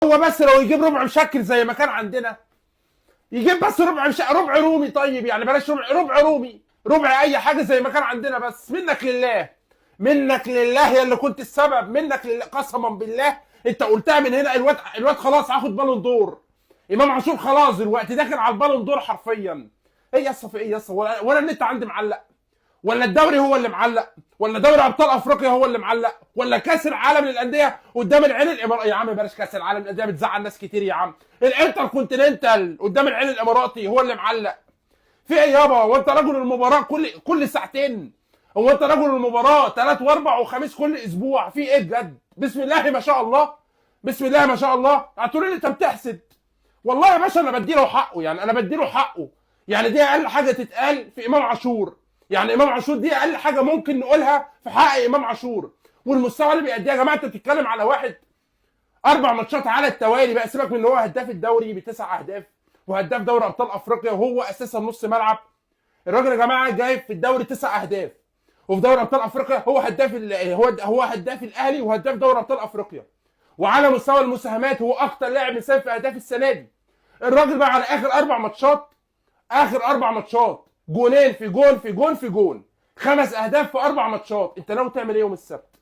هو بس لو يجيب ربع مشكل زي ما كان عندنا، يجيب بس ربع رومي. طيب يعني بلاش ربع رومي، ربع اي حاجه زي ما كان عندنا. بس منك لله، منك لله يا اللي كنت السبب، منك لله قسما بالله. انت قلتها من هنا. الواد خلاص هاخد بالون دور. امام عاشور خلاص دلوقتي داخل على البالون دور حرفيا. ايه يا اسطى؟ في ايه يا اسطى؟ ولا النت عندي معلق، ولا الدوري هو اللي معلق، ولا دوري ابطال افريقيا هو اللي معلق، ولا كاس العالم للانديه قدام العين الاماراتي؟ يا عم بلاش كاس العالم للانديه، بتزعل ناس كتير يا عم. الانتر كونتيننتال قدام العين الاماراتي هو اللي معلق. في ايه يابا؟ هو انت رجل المباراه كل ساعتين؟ هو انت رجل المباراه ثلاث واربع وخميس كل اسبوع؟ في ايه بجد؟ بسم الله ما شاء الله، بسم الله ما شاء الله. هتقولي لي انت بتحسد؟ والله يا باشا انا بديله حقه، يعني انا بديله حقه. يعني دي اقل حاجه تتقال في امام عاشور. يعني امام عاشور دي اقل حاجه ممكن نقولها في حق امام عاشور. والمستوى اللي بيأديه يا جماعه، انت بتتكلم على واحد 4 ماتشات على التوالي بقى. سيبك من ان هو هداف الدوري ب9 اهداف، وهداف دوري ابطال افريقيا، وهو اساسا نص ملعب. الراجل يا جماعه جايب في الدوري 9 اهداف، وفي دوري ابطال افريقيا هو هداف هو هداف الاهلي وهداف دوري ابطال افريقيا. وعلى مستوى المساهمات هو اكتر لاعب مساهم في اهداف السنه دي. الراجل بقى على اخر 4 ماتشات، اخر 4 ماتشات جونين في جون في جون في جون، 5 اهداف في 4 ماتشات. انت ناوي تعمل ايه يوم السبت؟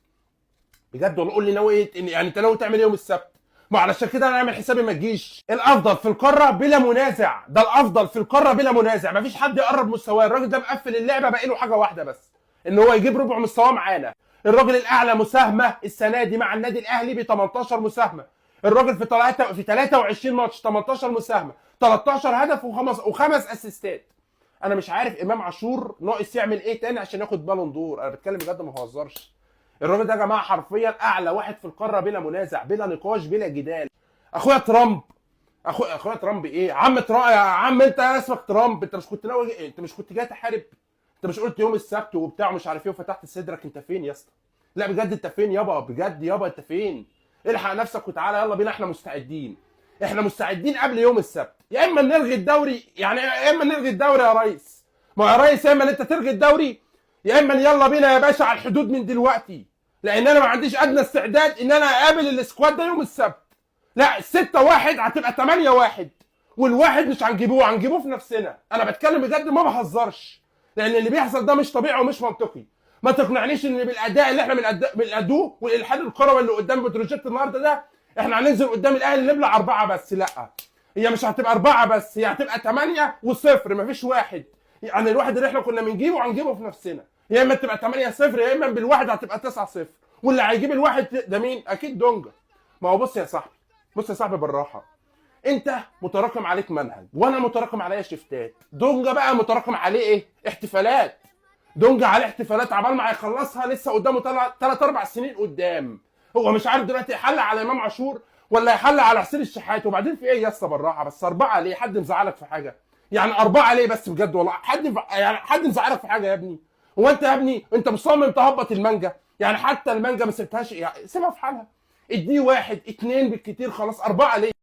بجد والله قول لي ناوي ايه؟ يعني انت ناوي تعمل ايه يوم السبت؟ ما علشان كده انا عامل حسابي ما تجيش. الافضل في القاره بلا منازع، ده الافضل في القاره بلا منازع، مفيش حد يقرب مستواه. الراجل ده مقفل اللعبه، باقي له حاجه واحده بس، ان هو يجيب ربع مستواه معانا. الراجل الاعلى مساهمه السنه دي مع النادي الاهلي ب 18 مساهمه. الراجل في 23 ماتش 18 مساهمه، 13 هدف وخمس اسيستات. انا مش عارف امام عاشور ناقص يعمل ايه تاني عشان ياخد بالون دور. انا بتكلم بجد ما بهزرش. الراجل ده يا جماعه حرفيا اعلى واحد في القاره بلا منازع، بلا نقاش، بلا جدال. اخويا ترامب، اخويا ترامب ايه؟ عم ترامب يا عم، انت اسمك ترامب. انت مش كنت ناوي؟ انت مش كنت جاي تحارب؟ انت مش قلت يوم السبت وبتاع مش عارف ايه وفتحت صدرك؟ انت فين يا اسطى؟ لا بجد انت فين يابا؟ بجد يابا انت فين؟ الحق نفسك وتعالى يلا بينا، احنا مستعدين. احنا مستعدين قبل يوم السبت. يا اما نلغي الدوري، يعني يا اما نلغي الدوري يا ريس. ما يا ريس، يا اما انت تلغي الدوري، يا اما يلا بينا يا باشا على الحدود من دلوقتي. لان انا ما عنديش ادنى استعداد ان انا اقابل السكواد ده يوم السبت. لا 6-1 هتبقى 8-1، والواحد مش هنجيبوه في نفسنا. انا بتكلم بجد ما بهزرش، لان اللي بيحصل ده مش طبيعي ومش منطقي. ما تقنعنيش ان بالاداء اللي احنا بنأدوه والالحاد الكروي اللي قدام بتروجيت النهارده ده احنا هننزل قدام الاهلي نبلع 4 بس. لا، هي مش هتبقى 4 بس، هي هتبقى 8-0، مفيش واحد. يعني الواحد اللي احنا كنا بنجيبه هنجيبه في نفسنا. يا اما تبقى 8-0، يا اما بالواحد هتبقى 9-0. واللي هيجيب الواحد ده مين؟ اكيد دونجا. ما هو بص يا صاحبي، بص يا صاحبي بالراحه. انت متراكم عليك منهج، وانا متراكم عليا شيفتات. دونجا بقى متراكم عليه ايه؟ احتفالات. دونجا عليه احتفالات عبال ما هيخلصها لسه قدامه 3-4 سنين قدام. هو مش عارف دلوقتي يحل على امام عاشور ولا يحل على حسين الشحات. وبعدين في ايه يا اسطى بالراحه بس؟ 4 ليه؟ حد مزعلك في حاجه؟ يعني 4 ليه بس بجد والله؟ حد مزعلك في حاجه يا ابني؟ هو انت يا ابني انت مصمم تهبط المانجا؟ يعني حتى المانجا ما سبتهاش، يعني سيبها في حالها. اديه 1 2 بالكتير، خلاص. 4 ليه؟